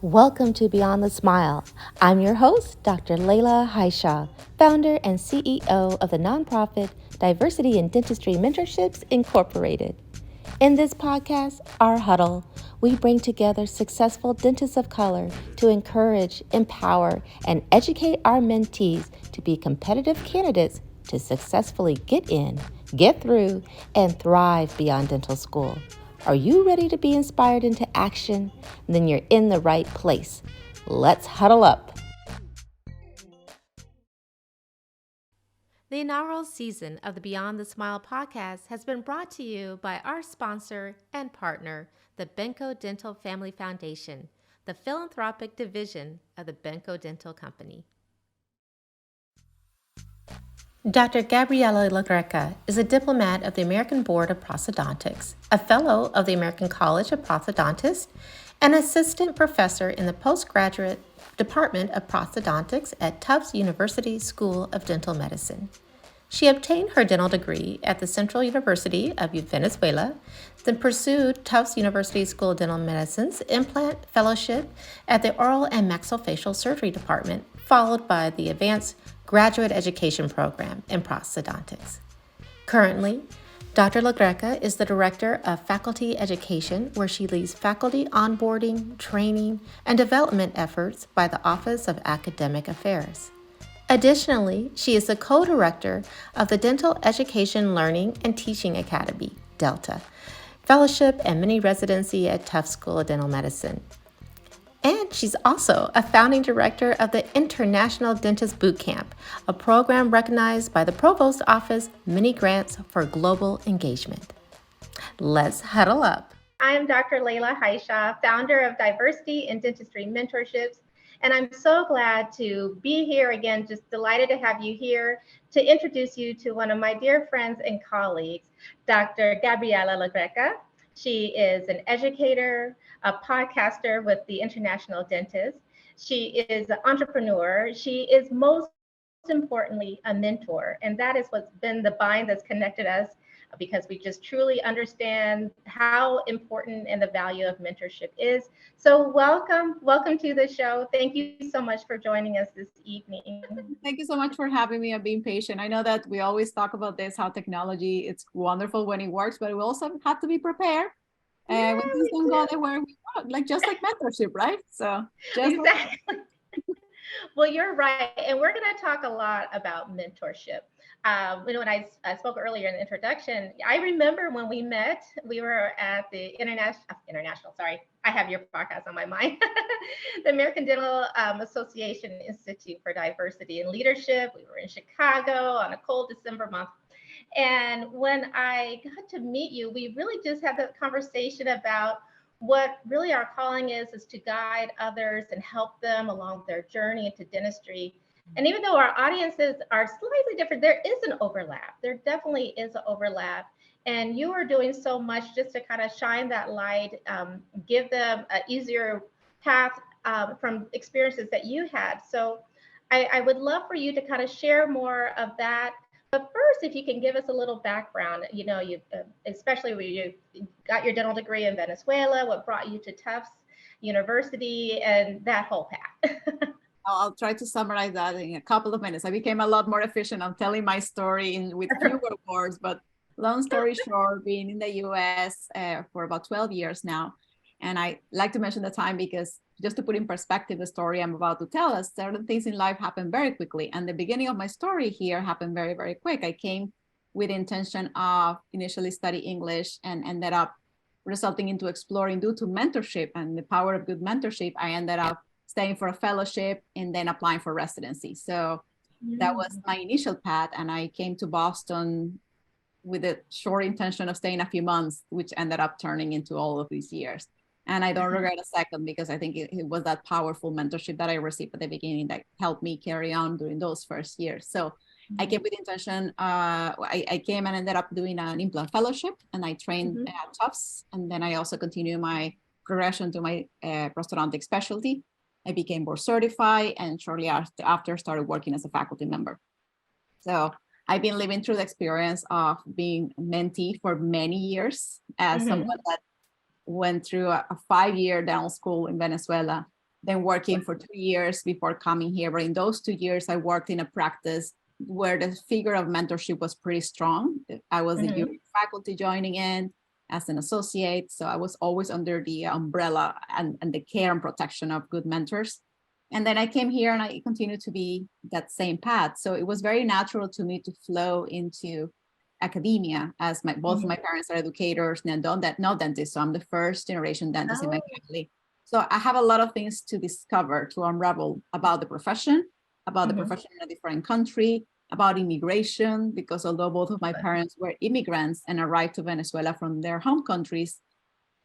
Welcome to Beyond the Smile. I'm your host, Dr. Layla Haishaw, founder and CEO of the nonprofit Diversity in Dentistry Mentorships Incorporated. In this podcast, our Huddle, we bring together successful dentists of color to encourage, empower, and educate our mentees to be competitive candidates to successfully get in, get through, and thrive beyond dental school. Are you ready to be inspired into action? Then you're in the right place. Let's huddle up. The inaugural season of the Beyond the Smile podcast has been brought to you by our sponsor and partner, the Benco Dental Family Foundation, the philanthropic division of the Benco Dental Company. Dr. Gabriela Lagreca is a diplomat of the American Board of Prosthodontics, a fellow of the American College of Prosthodontists, and assistant professor in the postgraduate Department of Prosthodontics at Tufts University School of Dental Medicine. She obtained her dental degree at the Central University of Venezuela, then pursued Tufts University School of Dental Medicine's implant fellowship at the Oral and Maxillofacial Surgery Department, followed by the Advanced Graduate Education Program in Prosthodontics. Currently, Dr. Lagreca is the Director of Faculty Education, where she leads faculty onboarding, training, and development efforts by the Office of Academic Affairs. Additionally, she is the co-director of the Dental Education Learning and Teaching Academy, DELTA, Fellowship and Mini-residency at Tufts School of Dental Medicine. And she's also a founding director of the International Dentist Bootcamp, a program recognized by the Provost Office Mini-Grants for global engagement. Let's huddle up. I'm Dr. Layla Haishaw, founder of Diversity in Dentistry Mentorships, and I'm so glad to be here again, just delighted to have you here to introduce you to one of my dear friends and colleagues, Dr. Gabriela Lagreca. She is an educator, a podcaster with the International Dentist. She is an entrepreneur. She is most importantly a mentor, and that is what's been the bind that's connected us, because we just truly understand how important and the value of mentorship is. So welcome to the show. Thank you so much for joining us this evening. Thank you so much for having me and being patient. I know that we always talk about this, how technology, it's wonderful when it works, but we also have to be prepared. And when things don't go the way we want, like just like mentorship, right? So just exactly. Well, you're right. And we're going to talk a lot about mentorship. When I spoke earlier in the introduction, I remember when we met, we were at the international, sorry, I have your podcast on my mind, the American Dental Association Institute for Diversity and Leadership. We were in Chicago on a cold December month. And when I got to meet you, we really just had the conversation about what really our calling is to guide others and help them along their journey into dentistry. And even though our audiences are slightly different, there is an overlap. There definitely is an overlap. And you are doing so much just to kind of shine that light, give them an easier path from experiences that you had. So I would love for you to kind of share more of that. But first, if you can give us a little background, you especially when you got your dental degree in Venezuela, what brought you to Tufts University and that whole path. I'll try to summarize that in a couple of minutes. I became a lot more efficient on telling my story with fewer words, but long story short, being in the US for about 12 years now. And I like to mention the time because just to put in perspective the story I'm about to tell us, certain things in life happen very quickly. And the beginning of my story here happened very, very quick. I came with the intention of initially study English and ended up resulting into exploring due to mentorship and the power of good mentorship. I ended up staying for a fellowship and then applying for residency. So that was my initial path. And I came to Boston with a short intention of staying a few months, which ended up turning into all of these years. And I don't regret a second because I think it was that powerful mentorship that I received at the beginning that helped me carry on during those first years. So I came with the intention, I came and ended up doing an implant fellowship and I trained at Tufts. And then I also continued my progression to my prosthodontic specialty. I became board certified and shortly after started working as a faculty member. So I've been living through the experience of being a mentee for many years as someone that went through a 5-year dental school in Venezuela then working for 2 years before coming here. But in those 2 years, I worked in a practice where the figure of mentorship was pretty strong. I was the junior faculty joining in as an associate. So I was always under the umbrella and the care and protection of good mentors. And then I came here and I continued to be that same path. So it was very natural to me to flow into academia, as both of my parents are educators and no dentists. So I'm the first generation dentist in my family. So I have a lot of things to discover, to unravel about the profession, in a different country, about immigration, because although both of my parents were immigrants and arrived to Venezuela from their home countries,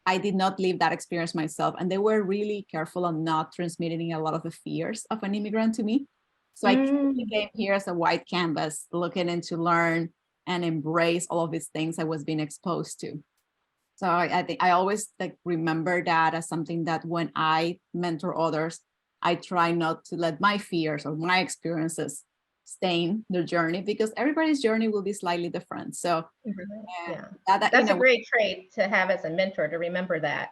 I did not live that experience myself. And they were really careful on not transmitting a lot of the fears of an immigrant to me. So I came here as a white canvas, looking in to learn and embrace all of these things I was being exposed to. So I think I always remember that as something that when I mentor others, I try not to let my fears or my experiences stain their journey, because everybody's journey will be slightly different. So that's a great trait to have as a mentor, to remember that.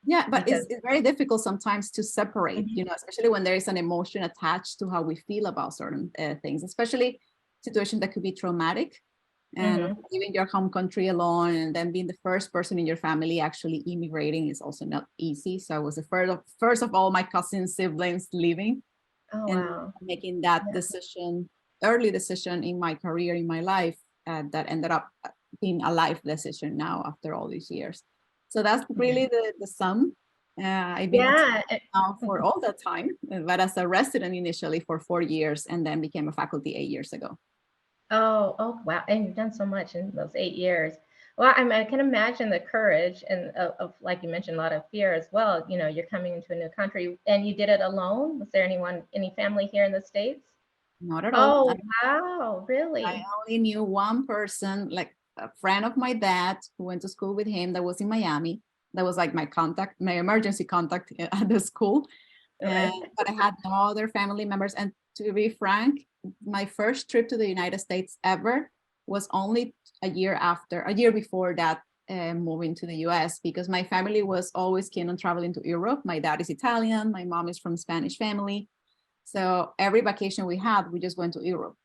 Yeah, but it's very difficult sometimes to separate, especially when there is an emotion attached to how we feel about certain things, especially situations that could be traumatic. And leaving your home country alone and then being the first person in your family actually immigrating is also not easy. So I was the first of all my cousins, siblings leaving making that early decision in my career, in my life, that ended up being a life decision now after all these years. So that's really the sum. I've been now for all that time, but as a resident initially for 4 years and then became a faculty 8 years ago. Oh, wow. And you've done so much in those 8 years. Well, I can imagine the courage and of, like you mentioned, a lot of fear as well. You're coming into a new country and you did it alone. Was there any family here in the States? Not at all. Oh, wow. Really? I only knew one person, like a friend of my dad who went to school with him that was in Miami. That was like my emergency contact at the school. But I had no other family members. And to be frank, my first trip to the United States ever was only a year before that, moving to the US, because my family was always keen on traveling to Europe. My dad is Italian, my mom is from Spanish family. So every vacation we had, we just went to Europe.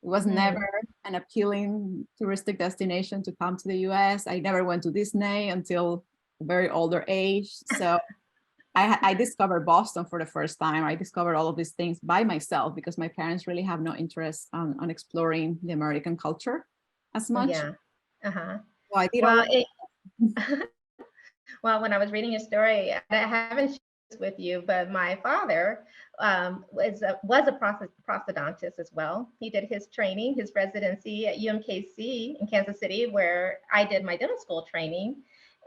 It was never an appealing touristic destination to come to the US. I never went to Disney until a very older age. So I discovered Boston for the first time. I discovered all of these things by myself because my parents really have no interest on exploring the American culture as much. Yeah. So I did all of Well, when I was reading your story, I haven't shared this with you, but my father was a prosthodontist as well. He did his training, his residency at UMKC in Kansas City, where I did my dental school training.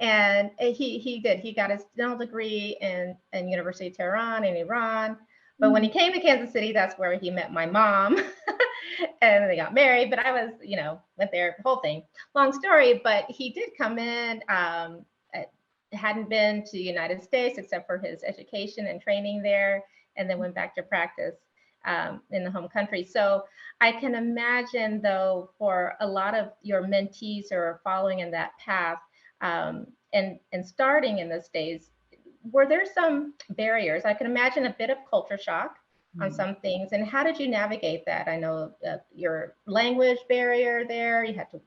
And he got his dental degree in University of Tehran in Iran. But when he came to Kansas City, that's where he met my mom. And they got married, but I was, went there, the whole thing. Long story, but he did come in, hadn't been to the United States except for his education and training there, and then went back to practice in the home country. So I can imagine, though, for a lot of your mentees who are following in that path and starting in the States, were there some barriers? I can imagine a bit of culture shock on some things. And how did you navigate that? I know your language barrier there, you had to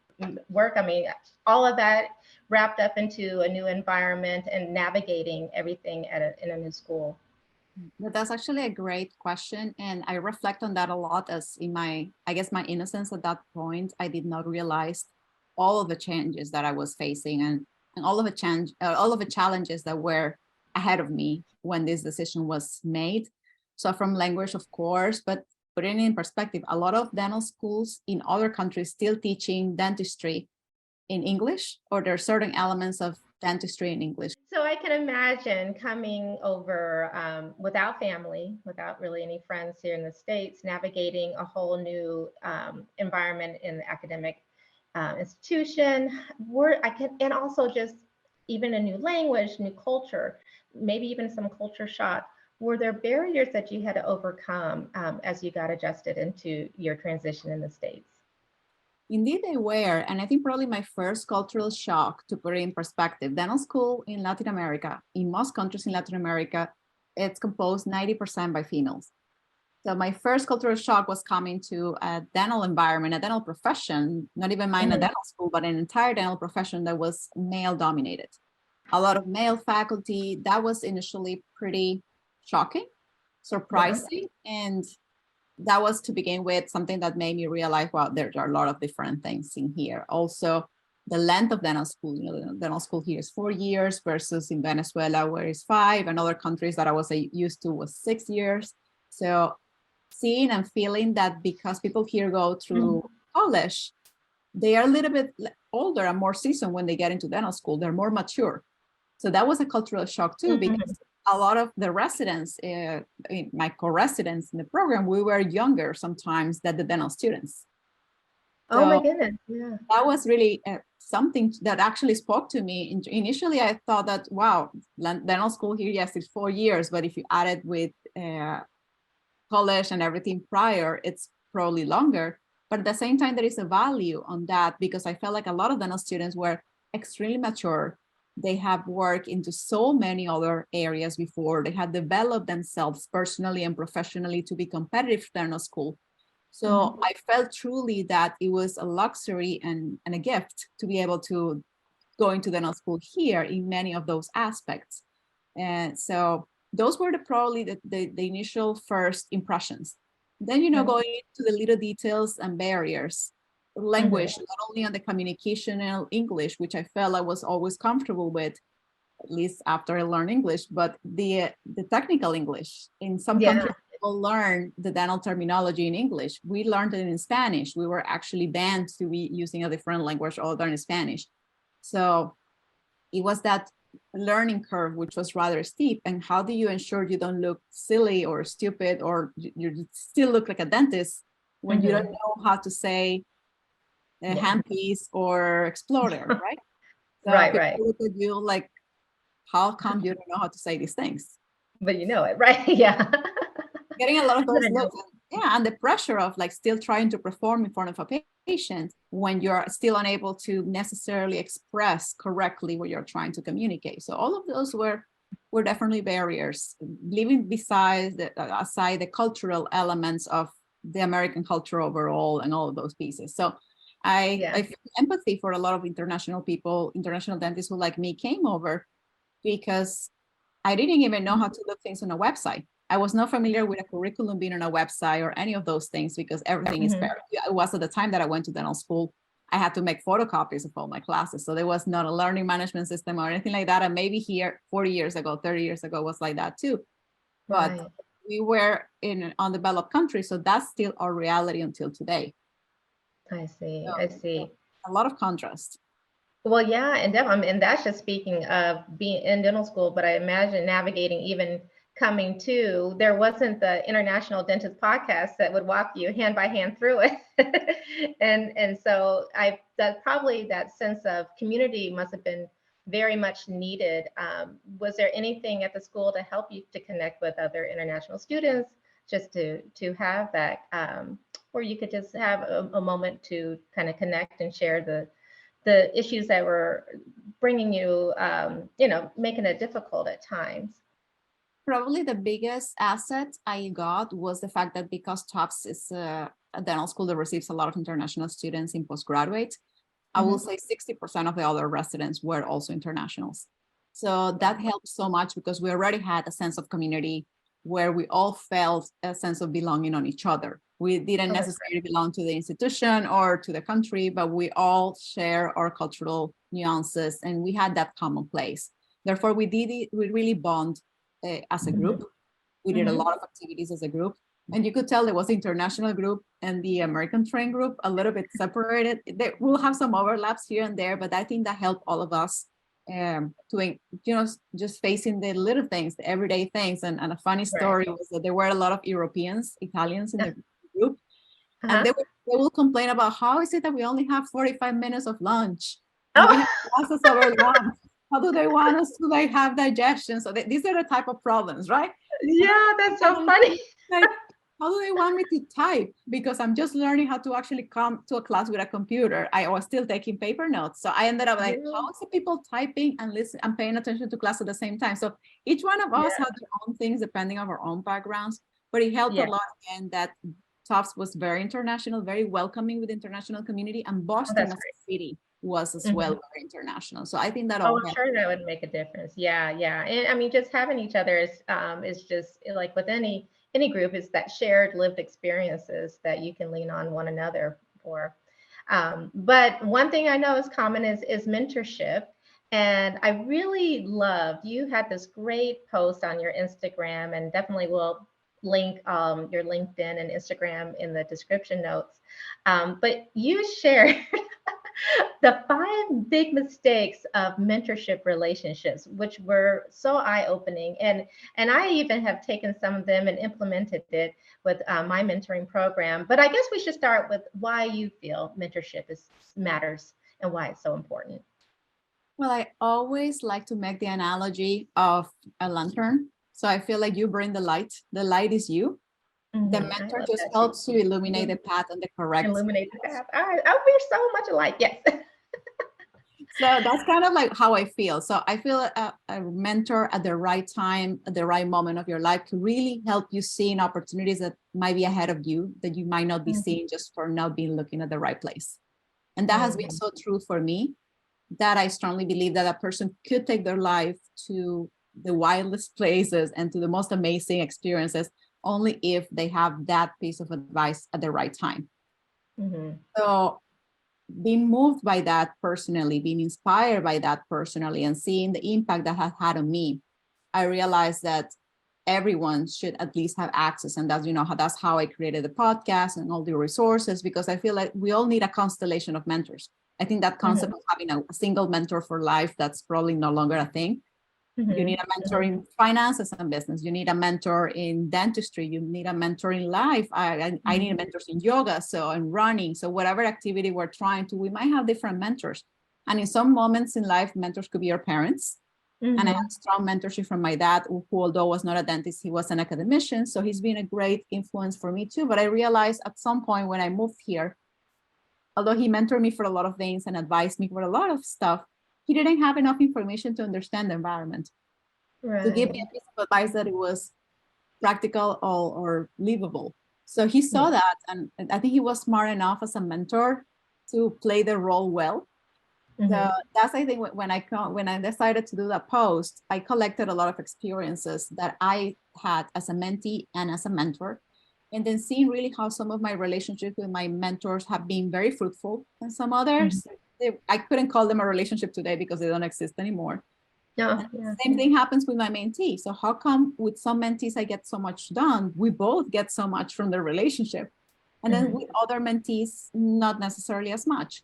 work. I mean, all of that wrapped up into a new environment and navigating everything in a new school. But that's actually a great question. And I reflect on that a lot, as in my innocence at that point, I did not realize all of the changes that I was facing and all of the challenges that were ahead of me when this decision was made. So from language, of course, but putting it in perspective, a lot of dental schools in other countries still teaching dentistry in English, or there are certain elements of dentistry in English. So I can imagine coming over without family, without really any friends here in the States, navigating a whole new environment in the academic institution, and also just even a new language, new culture, maybe even some culture shock. Were there barriers that you had to overcome as you got adjusted into your transition in the States? Indeed, they were. And I think probably my first cultural shock, to put it in perspective, dental school in Latin America, in most countries in Latin America, it's composed 90% by females. So my first cultural shock was coming to a dental environment, a dental profession, not even mine a dental school, but an entire dental profession that was male dominated. A lot of male faculty. That was initially pretty shocking, surprising, and that was, to begin with, something that made me realize, well, there are a lot of different things in here. Also, the length of dental school, the dental school here is 4 years versus in Venezuela, where it's 5, and other countries that I was used to was 6 years. So seeing and feeling that because people here go through college, they are a little bit older and more seasoned when they get into dental school. They're more mature. So that was a cultural shock too, because a lot of the residents, my co-residents in the program, we were younger sometimes than the dental students. So oh my goodness, yeah. That was really something that actually spoke to me. Initially, I thought that, wow, dental school here, yes, it's 4 years, but if you add it with college and everything prior, it's probably longer. But at the same time, there is a value on that, because I felt like a lot of dental students were extremely mature. They have worked into so many other areas before. They had developed themselves personally and professionally to be competitive for dental school. So I felt truly that it was a luxury and a gift to be able to go into dental school here in many of those aspects. And so those were probably the initial first impressions. Then, going into the little details and barriers. Language, not only on the communicational English, which I felt I was always comfortable with, at least after I learned English, but the technical English. In some countries, people learn the dental terminology in English. We learned it in Spanish. We were actually banned to be using a different language other than Spanish. So it was that learning curve, which was rather steep. And how do you ensure you don't look silly or stupid, or you still look like a dentist when you don't know how to say handpiece or explorer, right? So right. Look at you like, how come you don't know how to say these things? But you know it, right? Yeah. Getting a lot of those looks, and the pressure of like still trying to perform in front of a patient when you're still unable to necessarily express correctly what you're trying to communicate. So all of those were definitely barriers, leaving aside the cultural elements of the American culture overall and all of those pieces. So I feel empathy for a lot of international people, international dentists who like me came over, because I didn't even know how to look things on a website. I was not familiar with a curriculum being on a website or any of those things, because everything is fair. It was at the time that I went to dental school, I had to make photocopies of all my classes. So there was not a learning management system or anything like that. And maybe here 40 years ago, 30 years ago was like that too. But we were in undeveloped countries. So that's still our reality until today. I see. A lot of contrast. Well, yeah, and definitely, and that's just speaking of being in dental school, but I imagine navigating, even coming to, there wasn't the International Dentist podcast that would walk you hand by hand through it. and so that probably that sense of community must have been very much needed. Was there anything at the school to help you to connect with other international students, just to have that, where you could just have a moment to kind of connect and share the issues that were bringing you, making it difficult at times? Probably the biggest asset I got was the fact that because Tufts is a dental school that receives a lot of international students in postgraduate, I will say 60% of the other residents were also internationals. So that helped so much, because we already had a sense of community where we all felt a sense of belonging on each other. We didn't necessarily belong to the institution or to the country, but we all share our cultural nuances, and we had that common place. Therefore, we really bond as a group. We did a lot of activities as a group, and you could tell there was the international group and the American train group a little bit separated. We'll have some overlaps here and there, but I think that helped all of us to, just facing the little things, the everyday things. And a funny story was that there were a lot of Europeans, Italians in the group, and they will complain about, how is it that we only have 45 minutes of lunch? And we have classes over lunch. How do they want us to have digestion? So these are the type of problems, right? Yeah, that's so funny. how do they want me to type? Because I'm just learning how to actually come to a class with a computer. I was still taking paper notes. So I ended up like, Yeah. how is the people typing and listen and paying attention to class at the same time? So each one of us Yeah. had their own things depending on our own backgrounds, but it helped a Yeah. lot again that Tufts was very international, very welcoming with the international community, and Oh, Boston that's as great. a city was as well Mhm. very international. So I think that Oh, all I'm helped. sure that would make a difference. Yeah, yeah. And I mean, just having each other is just like with any group, is that shared lived experiences that you can lean on one another for. But one thing I know is common is mentorship. And I really loved, you had this great post on your Instagram, and definitely will link your LinkedIn and Instagram in the description notes. But you shared the 5 big mistakes of mentorship relationships, which were so eye-opening, and I even have taken some of them and implemented it with my mentoring program. But I guess we should start with why you feel mentorship is matters and why it's so important. Well, I always like to make the analogy of a lantern. So I feel like you bring the light. The light is you. The I mentor love just that too. helps you illuminate Mhm. the path and the correct. Illuminate the path. All right. Oh, we're so much alike. Yes. So that's kind of like how I feel. So I feel a mentor at the right time, at the right moment of your life can really help you seeing opportunities that might be ahead of you that you might not be Mhm. seeing just for not being looking at the right place. And that has been Mhm. so true for me that I strongly believe that a person could take their life to the wildest places and to the most amazing experiences only if they have that piece of advice at the right time. Mhm. So being moved by that personally, being inspired by that personally, and seeing the impact that has had on me, I realized that everyone should at least have access. And that's, that's how I created the podcast and all the resources, because I feel like we all need a constellation of mentors. I think that concept Mhm. of having a single mentor for life, that's probably no longer a thing. You need Mhm. a mentor in finances and business. You need a mentor in dentistry. You need a mentor in life. I need a Mhm. mentor in yoga, so and running. So whatever activity we're trying to, we might have different mentors. And in some moments in life, mentors could be your parents. And I had Mhm. strong mentorship from my dad, who although was not a dentist, he was an academician. So he's been a great influence for me too. But I realized at some point when I moved here, although he mentored me for a lot of things and advised me for a lot of stuff, he didn't have enough information to understand the environment to give me Right. a piece of advice that it was practical or livable. So he saw Yeah. that, and I think he was smart enough as a mentor to play the role well. So Mhm. that's, I think, when I decided to do that post, I collected a lot of experiences that I had as a mentee and as a mentor, and then seeing really how some of my relationships with my mentors have been very fruitful, and some Mhm. others, I couldn't call them a relationship today because they don't exist anymore. Oh, And yeah. same thing happens with my mentee. So how come with some mentees I get so much done? We both get so much from the relationship. And then Mhm. with other mentees, not necessarily as much.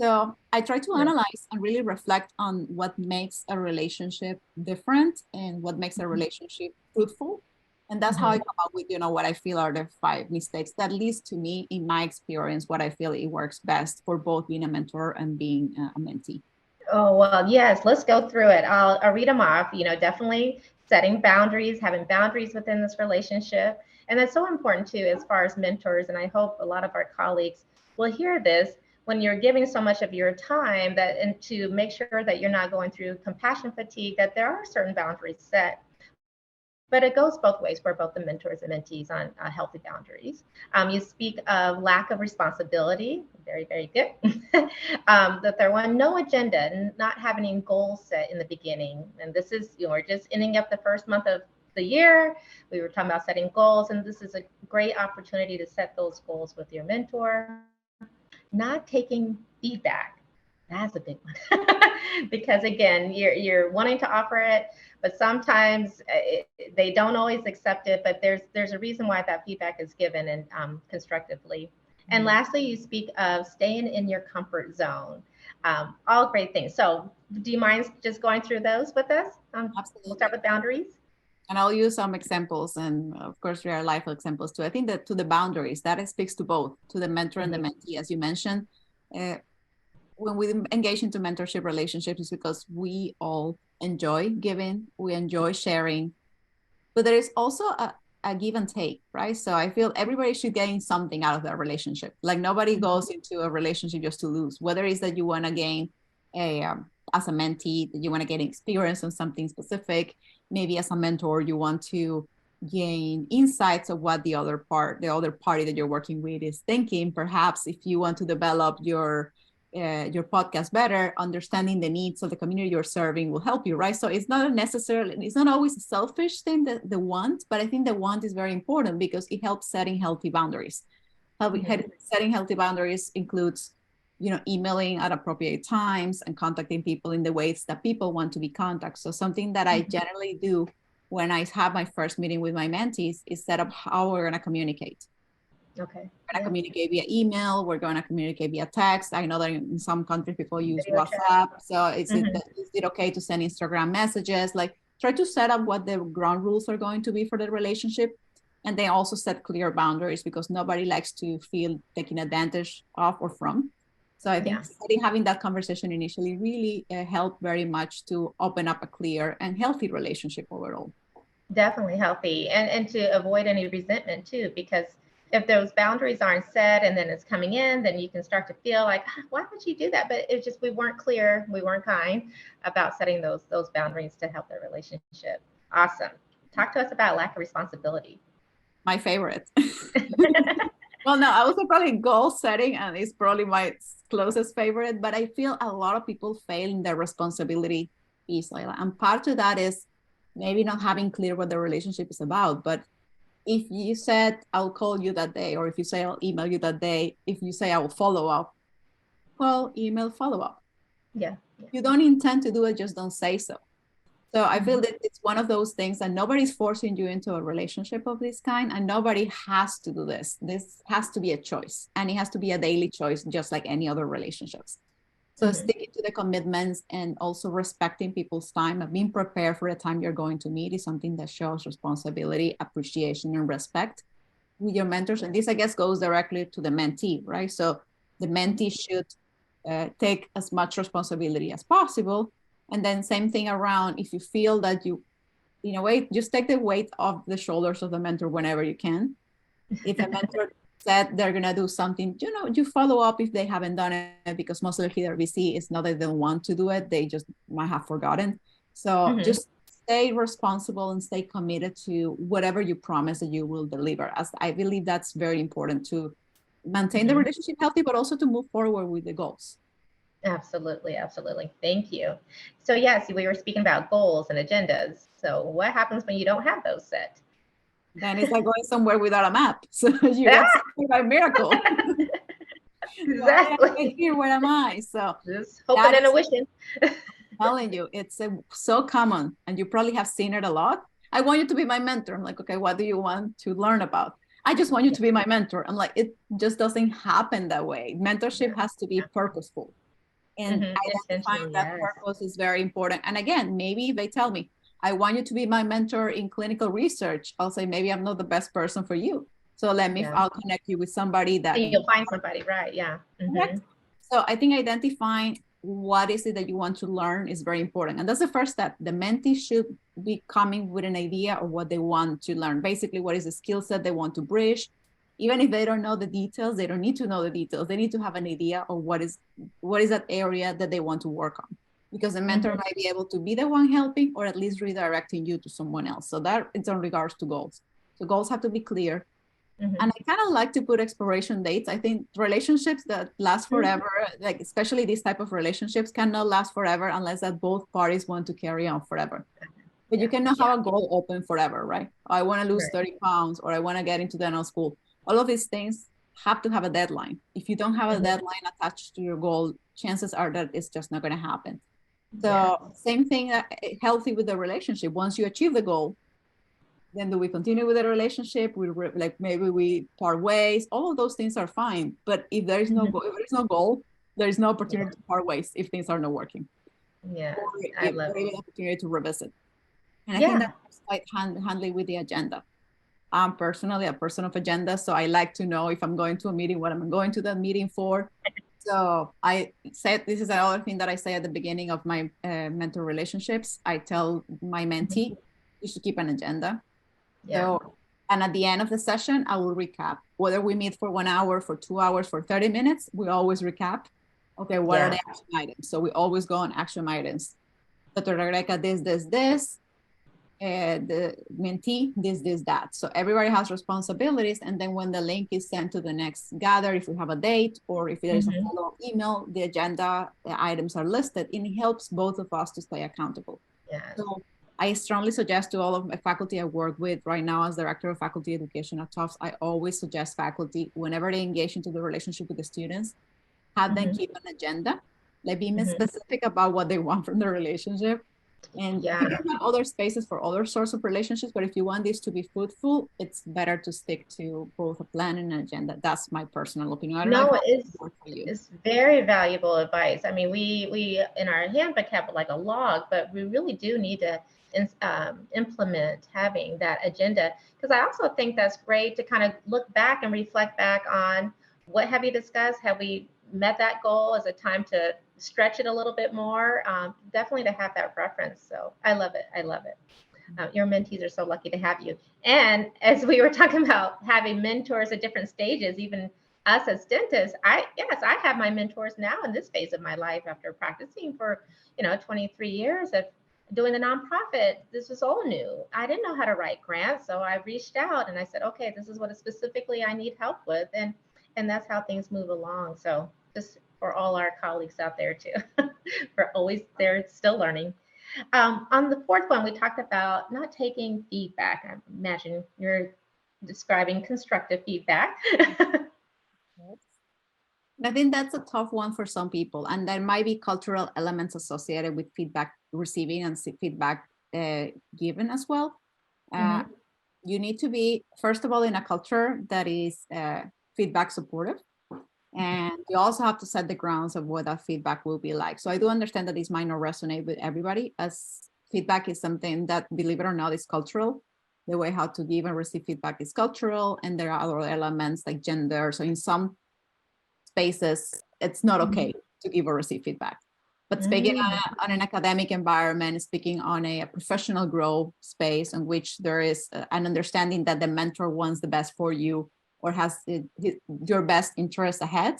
So I try to Yeah. analyze and really reflect on what makes a relationship different and what makes a Mhm. relationship fruitful. And that's how I Mhm. come up with, what I feel are the 5 mistakes that leads to me, in my experience, what I feel it works best for both being a mentor and being a mentee. Oh, well, yes, let's go through it. I'll read them off. Definitely setting boundaries, having boundaries within this relationship. And that's so important too, as far as mentors. And I hope a lot of our colleagues will hear this when you're giving so much of your time, that and to make sure that you're not going through compassion fatigue, that there are certain boundaries set. But it goes both ways for both the mentors and mentees on healthy boundaries. You speak of lack of responsibility, very, very good. The third one, no agenda, not having any goals set in the beginning. And this is, we're just ending up the first month of the year. We were talking about setting goals, and this is a great opportunity to set those goals with your mentor. Not taking feedback. That's a big one. Because again, you're wanting to offer it, but sometimes they don't always accept it. But there's a reason why that feedback is given, and constructively. And Mm. lastly, you speak of staying in your comfort zone. All great things. So, do you mind just going through those with us? We'll start Absolutely. with boundaries. And I'll use some examples, and of course, there are life examples too. I think that to the boundaries, that it speaks to both, to the mentor and the Mhm. mentee, as you mentioned. Uh, when we engage into mentorship relationships, it's because we all enjoy giving, we enjoy sharing, but there is also a give and take, right? So I feel everybody should gain something out of their relationship. Like nobody goes into a relationship just to lose, whether it's that you want to gain as a mentee, that you want to get experience on something specific. Maybe as a mentor, you want to gain insights of what the other party that you're working with is thinking. Perhaps if you want to develop your podcast better, understanding the needs of the community you're serving will help you, right? So it's not always a selfish thing, the want, but I think the want is very important because it helps setting healthy boundaries. Setting healthy boundaries includes, emailing at appropriate times and contacting people in the ways that people want to be contacted. So something that I generally do when I have my first meeting with my mentees is set up how we're going to communicate. Okay. We're going to communicate via email. We're going to communicate via text. I know that in some countries people use WhatsApp. So is it okay to send Instagram messages? Like try to set up what the ground rules are going to be for the relationship. And they also set clear boundaries because nobody likes to feel taken advantage of or from. So I think having that conversation initially really helped very much to open up a clear and healthy relationship overall. Definitely healthy, and to avoid any resentment too, because if those boundaries aren't set and then it's coming in, then you can start to feel like, why would you do that? But it's just, we weren't clear, we weren't kind about setting those boundaries to help their relationship. Awesome. Talk to us about lack of responsibility. My favorite. Well, no, I was probably goal setting, and it's probably my closest favorite, but I feel a lot of people fail in their responsibility piece. And part of that is maybe not having clear what the relationship is about. But if you said, I'll call you that day, or if you say, I'll email you that day, if you say, I will follow up, well, email follow up. Yeah. If you don't intend to do it, just don't say so. So I feel that it's one of those things that nobody's forcing you into a relationship of this kind, and nobody has to do this. This has to be a choice, and it has to be a daily choice, just like any other relationships. So sticking to the commitments and also respecting people's time and being prepared for the time you're going to meet is something that shows responsibility, appreciation, and respect with your mentors. And this, I guess, goes directly to the mentee, right? So the mentee should take as much responsibility as possible. And then same thing around, if you feel that you, in a way, just take the weight off the shoulders of the mentor whenever you can. If a mentor said they're going to do something, you follow up if they haven't done it, because most likely they're busy. It's not that they don't want to do it. They just might have forgotten. So just stay responsible and stay committed to whatever you promise that you will deliver. As I believe that's very important to maintain the relationship healthy, but also to move forward with the goals. Absolutely. Absolutely. Thank you. So yes, we were speaking about goals and agendas. So what happens when you don't have those set? Then it's like going somewhere without a map. So you get something by miracle. Exactly. Here, where am I? So just hoping and wishing. I'm telling you, it's so common, and you probably have seen it a lot. I want you to be my mentor. I'm like, okay, what do you want to learn about? I just want you to be my mentor. I'm like, it just doesn't happen that way. Mentorship has to be purposeful. And identifying that purpose is very important. And again, maybe if they tell me, I want you to be my mentor in clinical research, I'll say, maybe I'm not the best person for you. So I'll connect you with somebody that you'll find somebody, right? Yeah. So I think identifying what is it that you want to learn is very important. And that's the first step. The mentee should be coming with an idea of what they want to learn. Basically, what is the skill set they want to bridge? Even if they don't know the details, they don't need to know the details. They need to have an idea of what is that area that they want to work on. Because the mentor might be able to be the one helping, or at least redirecting you to someone else. So that it's in regards to goals. So goals have to be clear. And I kind of like to put expiration dates. I think relationships that last forever, like especially these type of relationships, cannot last forever unless that both parties want to carry on forever. But you cannot have a goal open forever, right? I want to lose 30 pounds, or I want to get into dental school. All of these things have to have a deadline. If you don't have a deadline attached to your goal, chances are that it's just not going to happen. So same thing, healthy with the relationship. Once you achieve the goal, then do we continue with the relationship? Maybe we part ways. All of those things are fine. But if there is no goal, there is no opportunity to part ways if things are not working. Yeah, I love it. Opportunity to revisit. And I think that's quite handy with the agenda. I'm personally a person of agenda, so I like to know if I'm going to a meeting, what I'm going to that meeting for. So I said, this is another thing that I say at the beginning of my mentor relationships. I tell my mentee, you should keep an agenda. So And at the end of the session, I will recap. Whether we meet for 1 hour, for 2 hours, for 30 minutes, we always recap. Okay, what are the action items? So we always go on action items. Dr. Lagreca, this, the mentee, this, that. So everybody has responsibilities. And then when the link is sent to the next gather, if we have a date or if there is a follow-up email, the agenda the items are listed, and it helps both of us to stay accountable. So I strongly suggest to all of my faculty I work with right now as Director of Faculty Education at Tufts, I always suggest faculty, whenever they engage into the relationship with the students, have them keep an agenda, like be specific about what they want from the relationship. And you can have other spaces for other sorts of relationships, but if you want this to be fruitful, it's better to stick to both a plan and an agenda. That's my personal opinion. I don't know if it's very valuable advice. I mean, we in our handbook have like a log, but we really do need to implement having that agenda, because I also think that's great to kind of look back and reflect back on what have you discussed, have we met that goal, is it time to stretch it a little bit more, definitely to have that reference. So I love it. Your mentees are so lucky to have you. And as we were talking about having mentors at different stages, even us as dentists, I have my mentors now in this phase of my life after practicing for 23 years of doing the nonprofit. This was all new. I didn't know how to write grants, so I reached out and I said, okay, this is what specifically I need help with, and that's how things move along. So just for all our colleagues out there too, we're always there, still learning. On the fourth one, we talked about not taking feedback. I imagine you're describing constructive feedback. I think that's a tough one for some people, and there might be cultural elements associated with feedback receiving and feedback given as well. You need to be, first of all, in a culture that is feedback supportive, and you also have to set the grounds of what that feedback will be like. So I do understand that this might not resonate with everybody, as feedback is something that, believe it or not, is cultural. The way how to give and receive feedback is cultural, and there are other elements like gender. So in some spaces, it's not okay to give or receive feedback. But speaking on an academic environment, speaking on a professional growth space in which there is an understanding that the mentor wants the best for you or has your best interest ahead,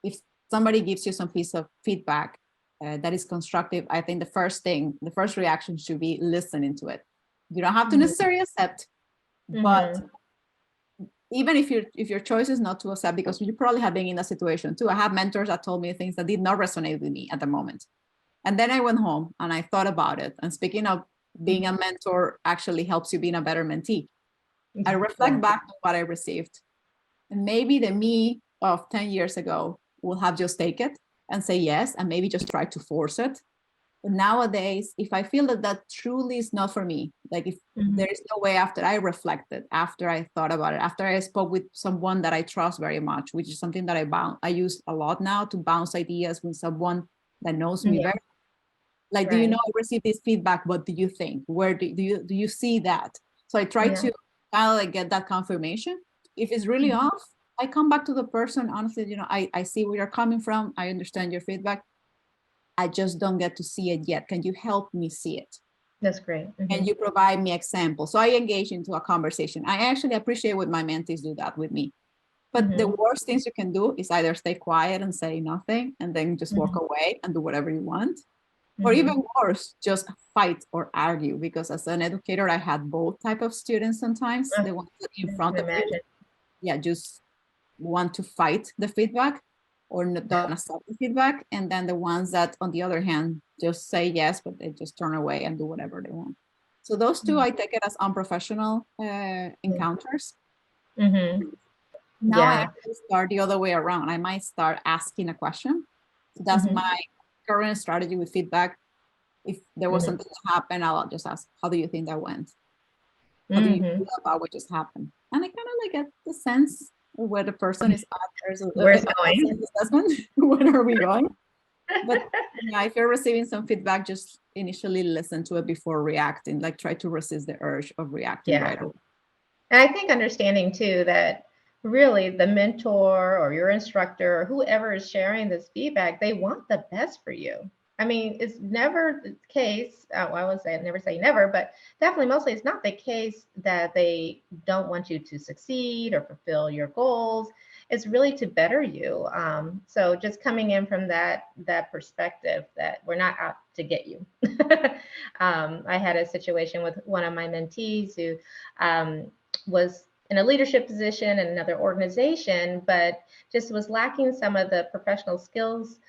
if somebody gives you some piece of feedback that is constructive, I think the first reaction should be listening to it. You don't have to necessarily accept, but even if your choice is not to accept, because you probably have been in that situation too. I have mentors that told me things that did not resonate with me at the moment. And then I went home and I thought about it. And speaking of being a mentor actually helps you being a better mentee. I reflect back on what I received. And maybe the me of 10 years ago will have just take it and say yes, and maybe just try to force it. But nowadays, if I feel that that truly is not for me, like if there is no way, after I reflected, after I thought about it, after I spoke with someone that I trust very much, which is something that I use a lot now to bounce ideas with someone that knows me very. Like, do you know, I received this feedback, what do you think? Where do you see that? So I try to kind of like get that confirmation. If it's really off, I come back to the person, honestly, I see where you're coming from. I understand your feedback. I just don't get to see it yet. Can you help me see it? That's great. Can you provide me examples? So I engage into a conversation. I actually appreciate when my mentees do that with me. But the worst things you can do is either stay quiet and say nothing and then just walk away and do whatever you want. Or even worse, just fight or argue. Because as an educator, I had both type of students sometimes. They want to in front of you. Just want to fight the feedback or don't accept the feedback. And then the ones that, on the other hand, just say yes, but they just turn away and do whatever they want. So those two, I take it as unprofessional encounters. Now I actually start the other way around. I might start asking a question. So that's my current strategy with feedback. If there was something that happened, I'll just ask, how do you think that went? How do you feel about what just happened? And I kind of like get the sense where the person is at. Where's going? Assessment. Where are we going? But if you're receiving some feedback, just initially listen to it before reacting. Like, try to resist the urge of reacting right away. And I think understanding too that really the mentor or your instructor or whoever is sharing this feedback, they want the best for you. I mean, it's never the case. Well, I would say never say never, but definitely mostly it's not the case that they don't want you to succeed or fulfill your goals. It's really to better you. So just coming in from that perspective that we're not out to get you. I had a situation with one of my mentees who was in a leadership position in another organization, but just was lacking some of the professional skills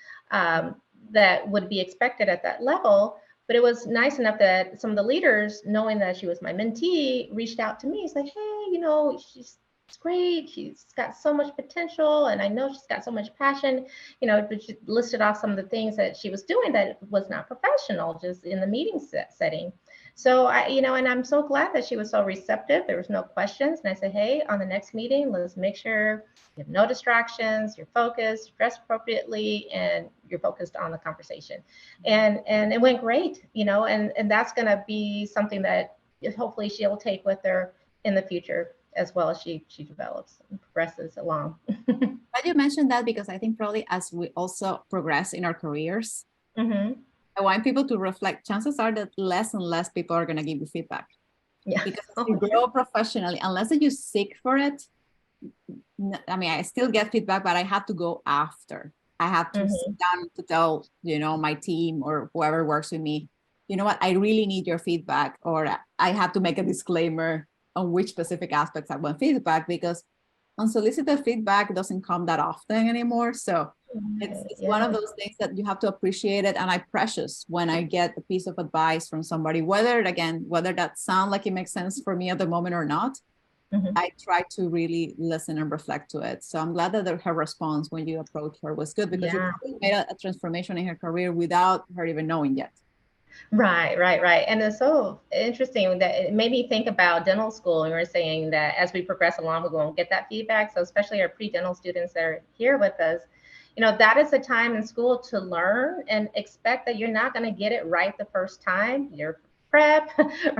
that would be expected at that level. But it was nice enough that some of the leaders, knowing that she was my mentee, reached out to me. It's like, hey, she's great. She's got so much potential, and I know she's got so much passion. But she listed off some of the things that she was doing that was not professional, just in the meeting setting. So and I'm so glad that she was so receptive. There was no questions, and I said, hey, on the next meeting, let's make sure you have no distractions, you're focused, dressed appropriately, and you're focused on the conversation. And it went great, and that's going to be something that hopefully she'll take with her in the future as well as she develops and progresses along. But you mentioned that because I think probably as we also progress in our careers, I want people to reflect. Chances are that less and less people are going to give you feedback. Yeah. Because as you grow professionally, unless you seek for it, I mean, I still get feedback, but I have to go after. I have to sit down to tell, my team or whoever works with me, you know what, I really need your feedback, or I have to make a disclaimer on which specific aspects I want feedback, because unsolicited feedback doesn't come that often anymore. So it's one of those things that you have to appreciate it. And I precious when I get a piece of advice from somebody, whether that sounds like it makes sense for me at the moment or not. I try to really listen and reflect to it. So I'm glad that her response when you approached her was good, because you probably made a transformation in her career without her even knowing yet. Right. And it's so interesting that it made me think about dental school. And we were saying that as we progress along, we're going to get that feedback. So especially our pre-dental students that are here with us, that is a time in school to learn and expect that you're not going to get it right the first time. You're prep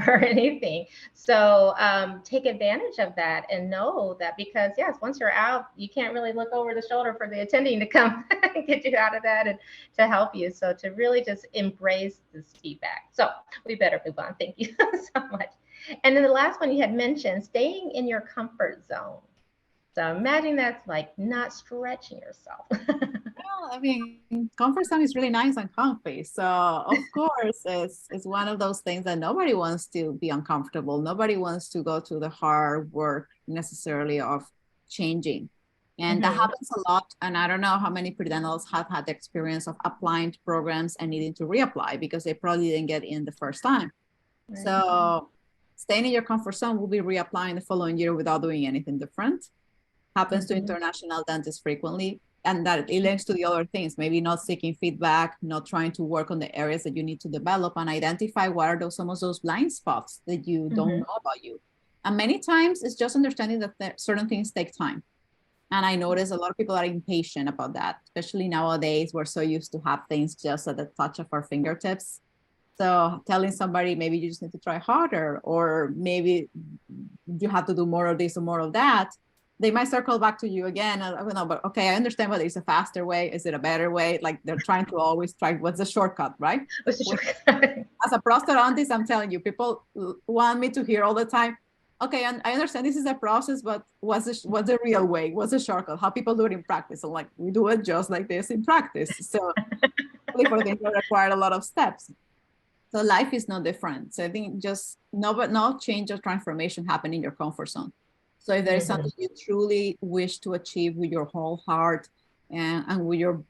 or anything. So take advantage of that and know that, because yes, once you're out, you can't really look over the shoulder for the attending to come and get you out of that and to help you. So to really just embrace this feedback. So we better move on. Thank you so much. And then the last one you had mentioned, staying in your comfort zone. So imagine that's like not stretching yourself. Well, I mean, comfort zone is really nice and comfy. So of course, it's one of those things that nobody wants to be uncomfortable. Nobody wants to go through the hard work necessarily of changing. And that happens a lot. And I don't know how many pre-dentals have had the experience of applying to programs and needing to reapply because they probably didn't get in the first time. Right. So staying in your comfort zone will be reapplying the following year without doing anything different. Happens to international dentists frequently. And that it links to the other things, maybe not seeking feedback, not trying to work on the areas that you need to develop and identify what are some of those blind spots that you don't know about you. And many times it's just understanding that certain things take time. And I notice a lot of people are impatient about that, especially nowadays. We're so used to have things just at the touch of our fingertips. So telling somebody, maybe you just need to try harder, or maybe you have to do more of this or more of that, they might circle back to you again. I don't know, but okay, I understand whether it's a faster way. Is it a better way? Like they're trying to always try, what's the shortcut, right? What's the shortcut? As a prosthodontist, I'm telling you, people want me to hear all the time, okay, and I understand this is a process, but what's the real way? What's the shortcut? How people do it in practice? I'm like, we do it just like this in practice. So for things that require a lot of steps. So life is no different. So I think just no change or transformation happen in your comfort zone. So if there is something you truly wish to achieve with your whole heart and with your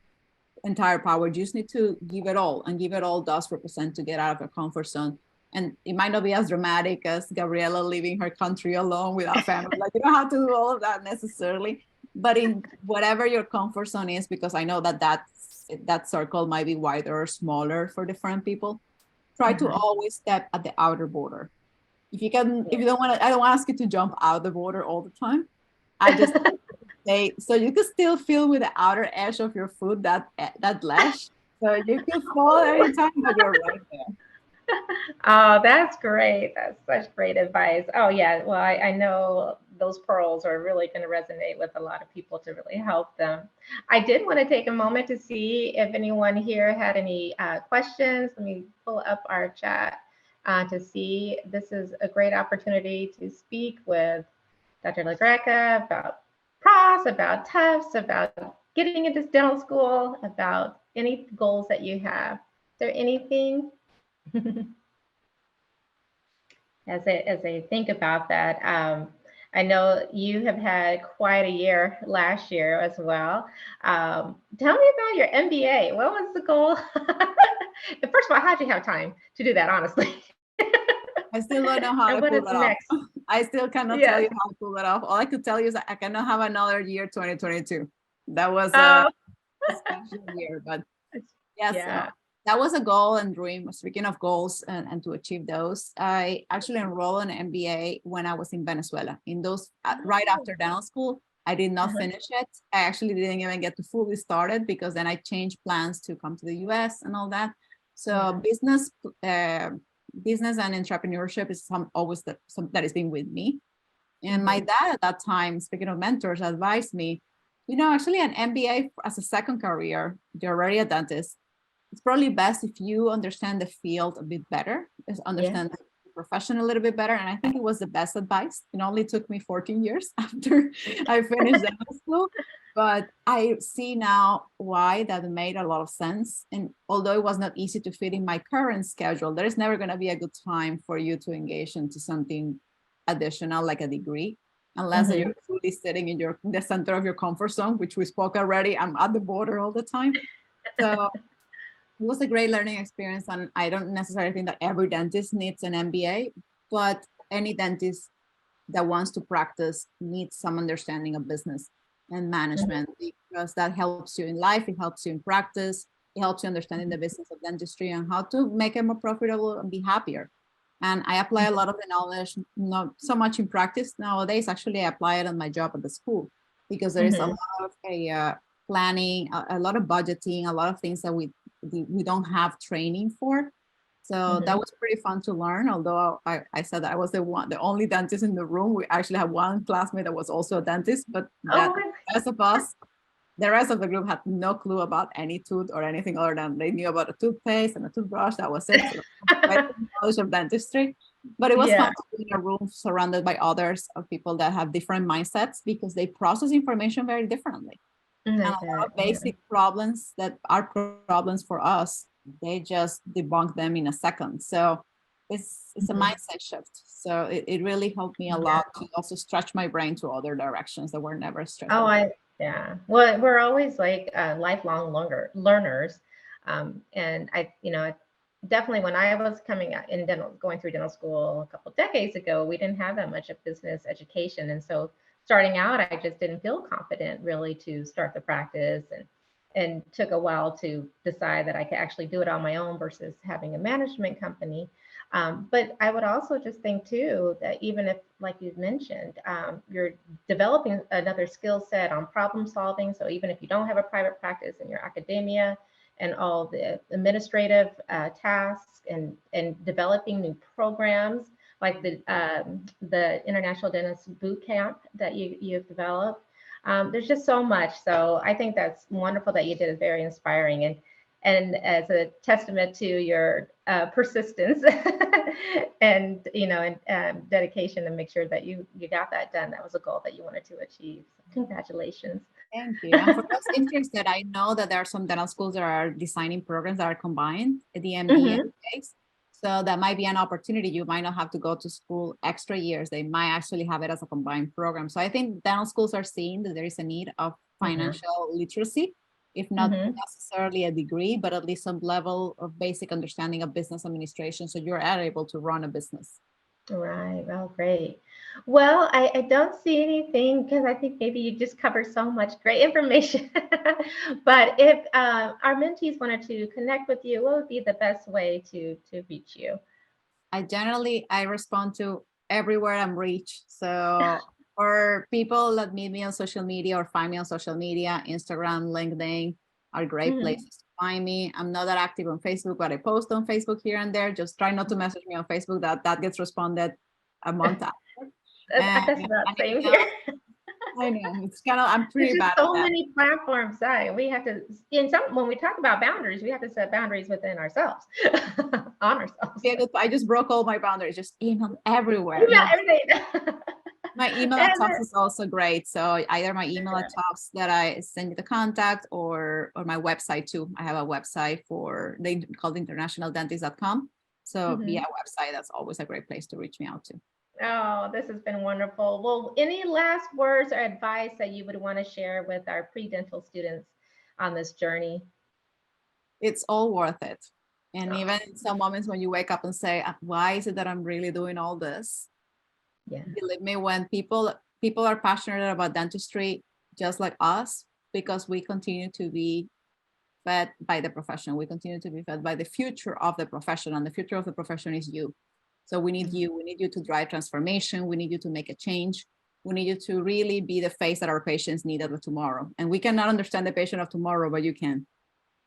entire power, you just need to give it all. And give it all does represent to get out of your comfort zone. And it might not be as dramatic as Gabriela leaving her country alone without family. Like you don't have to do all of that necessarily. But in whatever your comfort zone is, because I know that circle might be wider or smaller for different people, try to always step at the outer border. If you don't want to, I don't want to ask you to jump out the border all the time. I just say, so you can still feel with the outer edge of your foot that ledge. So you can fall anytime, but you're right there. Oh, that's great. That's such great advice. Oh, yeah. Well, I know those pearls are really going to resonate with a lot of people to really help them. I did want to take a moment to see if anyone here had any questions. Let me pull up our chat to see. This is a great opportunity to speak with Dr. Lagreca about pros, about Tufts, about getting into dental school, about any goals that you have. Is there anything? As I think about that, I know you have had quite a year last year as well. Tell me about your MBA. What was the goal? And first of all, how'd you have time to do that, honestly? I still don't know how And I what is pulled that off. next? I still cannot tell Yes. you how I pulled that off. All I could tell you is that I cannot have another year 2022. That was a Oh, special year, but yes, yeah. that was a goal and dream. Speaking of goals and to achieve those, I actually enrolled in an MBA when I was in Venezuela. In those right Oh, after dental school, I did not uh-huh. finish it. I actually didn't even get to fully start it because then I changed plans to come to the US and all that. So Yeah. business and entrepreneurship is some that has been with me. And my Hmm. dad at that time, speaking of mentors, advised me, actually an MBA as a second career, you're already a dentist. It's probably best if you understand the field a bit better, Yeah. understand the profession a little bit better. And I think it was the best advice. It only took me 14 years after I finished dental school. But I see now why that made a lot of sense. And although it was not easy to fit in my current schedule, there is never going to be a good time for you to engage into something additional like a degree, unless Hmm. you're truly sitting in the center of your comfort zone, which we spoke already. I'm at the border all the time. So it was a great learning experience. And I don't necessarily think that every dentist needs an MBA, but any dentist that wants to practice needs some understanding of business and management, because that helps you in life, it helps you in practice, it helps you understanding the business of dentistry and how to make it more profitable and be happier. And I apply a lot of the knowledge, not so much in practice nowadays. Actually, I apply it on my job at the school because there is a Hmm. lot of planning, a lot of budgeting, a lot of things that we don't have training for. So that Hmm. was pretty fun to learn. Although I said that I was the only dentist in the room. We actually had one classmate that was also a dentist, but Oh, that the rest of us, the rest of the group had no clue about any tooth or anything other than they knew about a toothpaste and a toothbrush. That was it. So really? knowledge of dentistry. But it was fun Yeah. to be in a room surrounded by others of people that have different mindsets because they process information very differently. Mm, And I a lot bet. of Yeah. basic problems that are problems for us, they just debunk them in a second. So it's a Mhm. mindset shift. So it really helped me a Yeah. lot to also stretch my brain to other directions that were never stretched Oh, before. yeah. Well, we're always like lifelong learners. And definitely when I was coming out in dental, going through dental school a couple decades ago, we didn't have that much of business education. And so starting out, I just didn't feel confident really to start the practice and took a while to decide that I could actually do it on my own versus having a management company. But I would also just think too that even if, like you mentioned, you're developing another skill set on problem solving. So even if you don't have a private practice in your academia and all the administrative tasks and developing new programs like the International Dentist Bootcamp that you've developed. There's just so much. So I think that's wonderful that you did. It's very inspiring. And as a testament to your persistence and dedication to make sure that you got that done. That was a goal that you wanted to achieve. So congratulations. Thank you. And for those interested, I know that there are some dental schools that are designing programs that are combined at the MD Hmm. and MBAs. So that might be an opportunity. You might not have to go to school extra years. They might actually have it as a combined program. So I think dental schools are seeing that there is a need of Hmm. financial literacy, if not Hmm. necessarily a degree, but at least some level of basic understanding of business administration. So you're able to run a business. Right. Well, great. Well, I don't see anything because I think maybe you just covered so much great information. But if our mentees wanted to connect with you, what would be the best way to reach you? I respond to everywhere I'm reached. So for people that meet me on social media or find me on social media, Instagram, LinkedIn are great Mhm. places to find me. I'm not that active on Facebook, but I post on Facebook here and there. Just try not to message me on Facebook. That gets responded a month after. That's And about same email, here. I know it's kind of, I'm There's pretty just bad so at that. many platforms. We have to, in some, when we talk about boundaries, we have to set boundaries within ourselves, on ourselves. Yeah, I just broke all my boundaries, just email everywhere. Email everything. My email at Tufts is also great. So either my email at Tufts that I send you the contact or my website too. I have a website called internationaldentist.com. So via website, that's always a great place to reach me out to. Oh, this has been wonderful. Well, any last words or advice that you would want to share with our pre-dental students on this journey? It's all worth it. And even in some moments when you wake up and say, why is it that I'm really doing all this? Yeah. Believe me, when people are passionate about dentistry, just like us, because we continue to be fed by the profession. We continue to be fed by the future of the profession, and the future of the profession is you. So we need you. We need you to drive transformation. We need you to make a change. We need you to really be the face that our patients need of tomorrow. And we cannot understand the patient of tomorrow, but you can.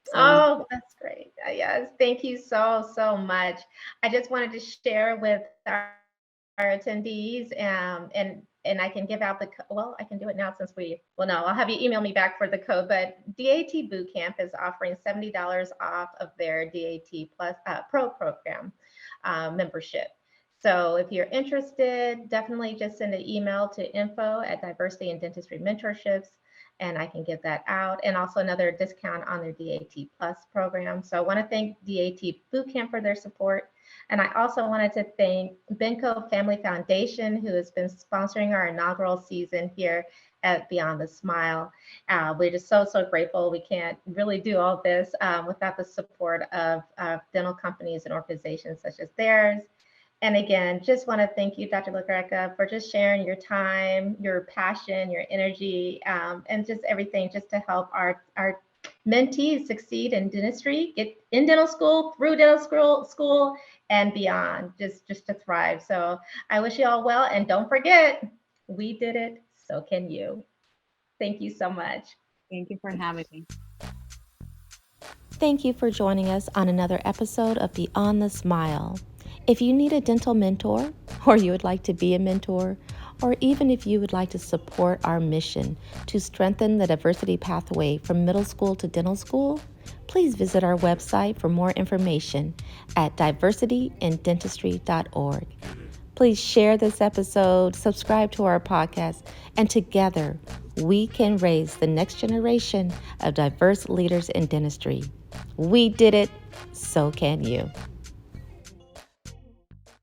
So, oh, that's great. Yes, thank you so, so much. I just wanted to share with our attendees, and I can give out I can do it now since no, I'll have you email me back for the code, but DAT Bootcamp is offering $70 off of their DAT Plus Pro program membership. So if you're interested, definitely just send an email to info@Diversity in Dentistry Mentorships, and I can get that out. And also another discount on their DAT Plus program. So I want to thank DAT Bootcamp for their support. And I also wanted to thank Benco Family Foundation, who has been sponsoring our inaugural season here at Beyond the Smile. We're just so, so grateful. We can't really do all this without the support of dental companies and organizations such as theirs. And again, just want to thank you, Dr. Lagreca, for just sharing your time, your passion, your energy, and just everything just to help our mentees succeed in dentistry, get in dental school, through dental school, and beyond, just to thrive. So I wish you all well. And don't forget, we did it, so can you. Thank you so much. thank you for having me. Thank you for joining us on another episode of Beyond the Smile. If you need a dental mentor, or you would like to be a mentor, or even if you would like to support our mission to strengthen the diversity pathway from middle school to dental school, please visit our website for more information at diversityindentistry.org. Please share this episode, subscribe to our podcast, and together we can raise the next generation of diverse leaders in dentistry. We did it, so can you.